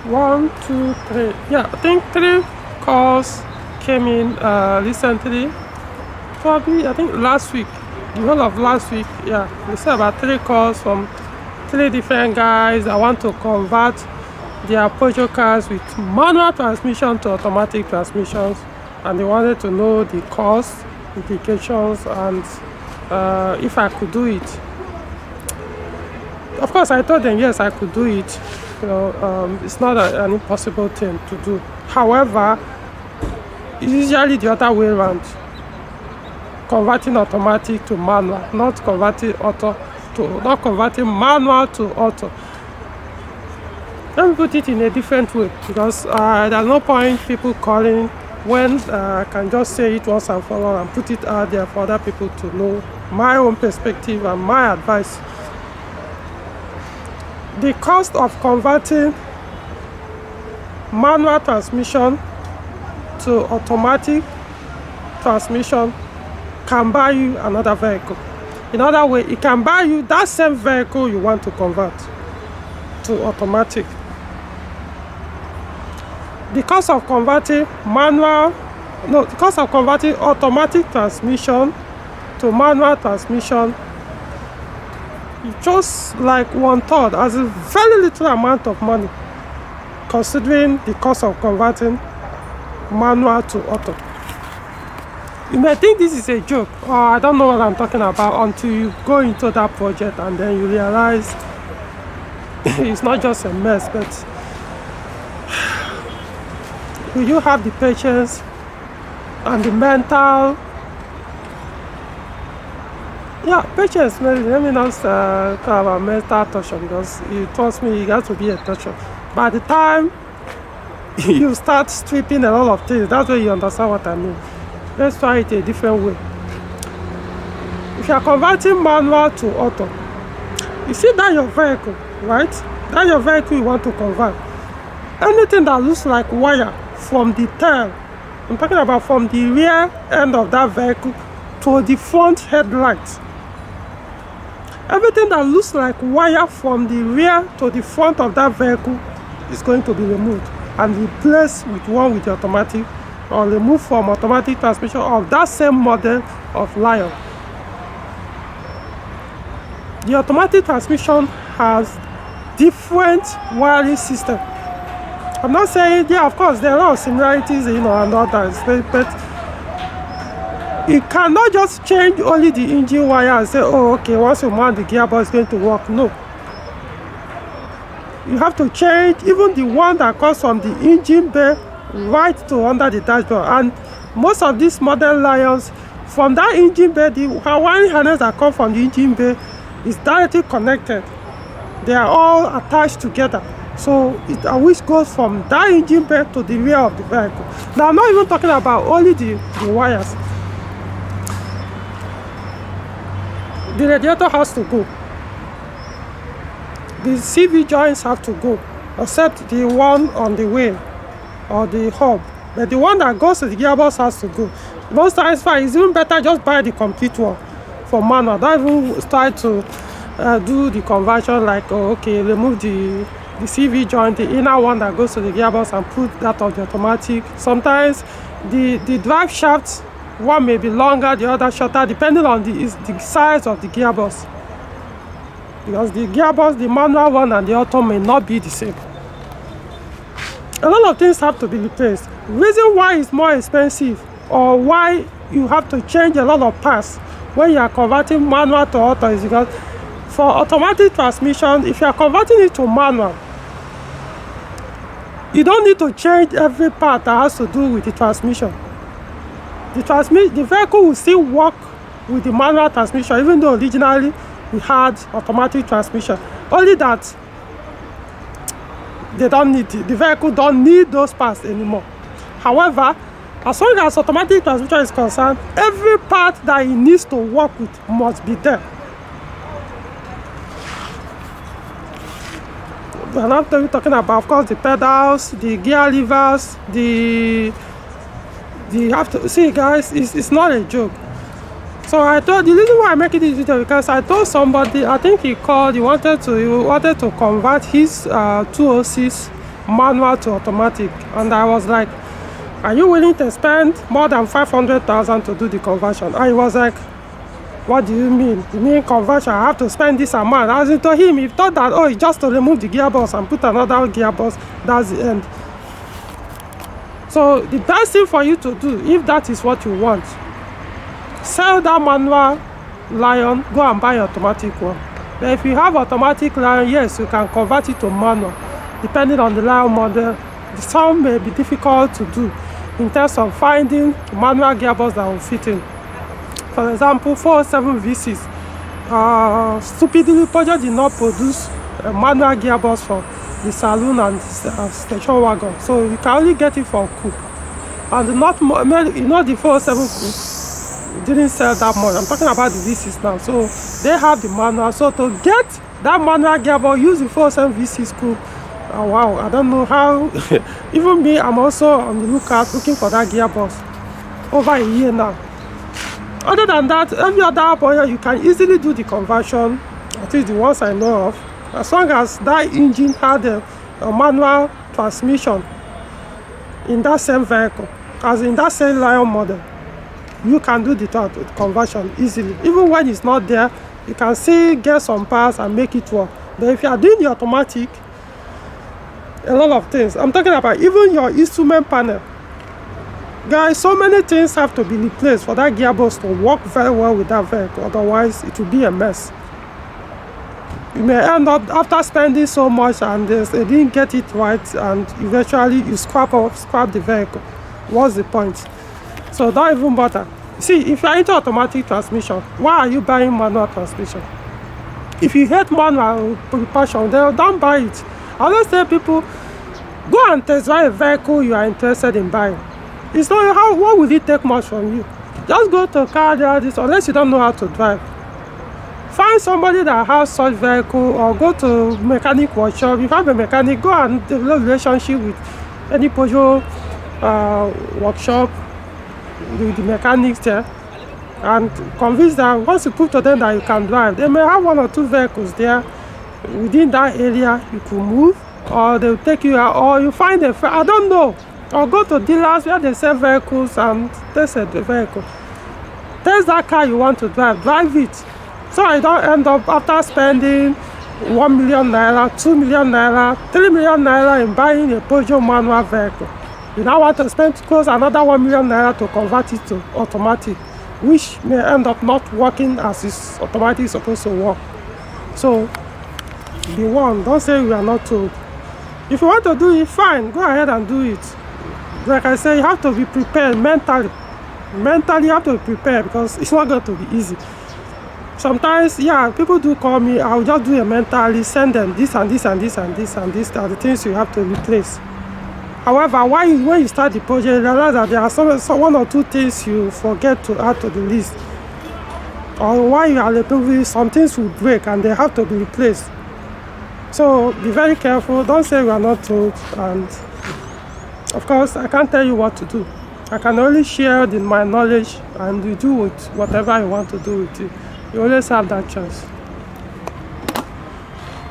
One, two, three. Yeah, I think 3 calls came in recently. Probably, I think last week, the whole of last week. Yeah, they said about 3 calls from 3 different guys that want to convert their Peugeot cars with manual transmission to automatic transmissions, and they wanted to know the cost implications and if I could do it. Of course, I told them yes, I could do it. It's not an impossible thing to do. However, it's usually the other way around. Converting automatic to manual, not converting manual to auto. Let me put it in a different way, because there's no point people calling when I can just say it once and for all and put it out there for other people to know my own perspective and my advice. The cost of converting manual transmission to automatic transmission can buy you another vehicle. In other words, it can buy you that same vehicle you want to convert to automatic. The cost of converting automatic transmission to manual transmission is just like 1/3, as a very little amount of money, considering the cost of converting manual to auto. You may think this is a joke, or I don't know what I'm talking about, until you go into that project and then you realize it's not just a mess, but will you have the patience and the mental patience? Let me not talk about mental torture, because you trust me, it has to be a torture. By the time you start stripping a lot of things, that's where you understand what I mean. Let's try it a different way. If you are converting manual to auto, you see that your vehicle, right? That your vehicle you want to convert. Anything that looks like wire from the tail, I'm talking about from the rear end of that vehicle to the front headlights. Everything that looks like wire from the rear to the front of that vehicle is going to be removed and replaced with one with the automatic, or removed from automatic transmission of that same model of Lion. The automatic transmission has different wiring system. I'm not saying, of course, there are a lot of similarities, and others, but it cannot just change only the engine wire and say, oh, okay, once you mount the gearbox, it's going to work. No. You have to change even the one that comes from the engine bay right to under the dashboard. And most of these modern Lions, from that engine bay, the wiring harness that comes from the engine bay is directly connected. They are all attached together. So which goes from that engine bay to the rear of the vehicle. Now, I'm not even talking about only the wires. The radiator has to go. The CV joints have to go, except the one on the wheel or the hub. But the one that goes to the gearbox has to go. Most times, it's even better just buy the complete one for manual. Don't even start to do the conversion like, remove the CV joint, the inner one that goes to the gearbox, and put that of the automatic. Sometimes the drive shaft, one may be longer, the other shorter, depending on the size of the gearbox. Because the gearbox, the manual one and the auto may not be the same. A lot of things have to be replaced. Reason why it's more expensive, or why you have to change a lot of parts when you are converting manual to auto, is because for automatic transmission, if you are converting it to manual, you don't need to change every part that has to do with the transmission. The vehicle will still work with the manual transmission, even though originally we had automatic transmission. Only that the vehicle don't need those parts anymore. However, as long as automatic transmission is concerned, every part that it needs to work with must be there. We're not talking about, of course, the pedals, the gear levers, you have to see, guys, it's not a joke. So the reason why I'm making this video, because I told somebody, I think he called, he wanted to convert his 206 manual to automatic, and I was like, are you willing to spend more than 500,000 to do the conversion? And he was like, what do you mean? You mean conversion? I have to spend this amount? As in, to him, he thought that, oh, it's just to remove the gearbox and put another gearbox, that's the end. So the best thing for you to do, if that is what you want, sell that manual Lion, go and buy automatic one. But if you have automatic Lion, yes, you can convert it to manual. Depending on the Lion model, some may be difficult to do in terms of finding manual gearbox that will fit in. For example, 407 V6, stupidly Peugeot did not produce a manual gearbox for the saloon and station wagon, so you can only get it for coupe. And not, you know, the 407 coupe didn't sell that much. I'm talking about the V6 now. So they have the manual. So to get that manual gearbox, use the 407 V6 coupe. Oh, wow, I don't know how. Even me, I'm also on the lookout looking for that gearbox over a year now. Other than that, every other point you can easily do the conversion, at least the ones I know of, as long as that engine had a manual transmission in that same vehicle, as in that same Lion model, you can do the conversion easily. Even when it's not there, you can still get some parts and make it work. But if you are doing the automatic, a lot of things, I'm talking about even your instrument panel, guys, so many things have to be replaced for that gearbox to work very well with that vehicle. Otherwise, it will be a mess. You may end up, after spending so much and they didn't get it right, and eventually you scrap the vehicle. What's the point? So don't even bother. See, if you're into automatic transmission, why are you buying manual transmission? If you hate manual propulsion, then don't buy it. I always tell people, go and test drive a vehicle you are interested in buying. It's not what will it take much from you? Just go to car dealers, unless you don't know how to drive. Find somebody that has such vehicle, or go to mechanic workshop. If you have a mechanic, go and develop a relationship with any Peugeot workshop, with the mechanics there, and convince them. Once you prove to them that you can drive, they may have one or two vehicles there within that area you could move, or they'll take you out, or you find a I don't know, or go to dealers where they sell vehicles and test the vehicle. Test that car you want to drive it. So I don't end up after spending 1 million naira, 2 million naira, 3 million naira in buying a Peugeot manual vehicle. You now want to spend close another 1 million naira to convert it to automatic, which may end up not working as it's automatic supposed to work. So be warned, don't say we are not told. If you want to do it, fine, go ahead and do it. Like I say, you have to be prepared mentally. Mentally, you have to be prepared, because it's not going to be easy. Sometimes, yeah, people do call me, I'll just do a mentally, send them this and this and this and this and this are the things you have to replace. However, when you start the project, you realize that there are one or two things you forget to add to the list. Or while you are removing, some things will break and they have to be replaced. So be very careful, don't say we are not told, and of course I can't tell you what to do. I can only share my knowledge, and you do with whatever you want to do with it. You always have that chance.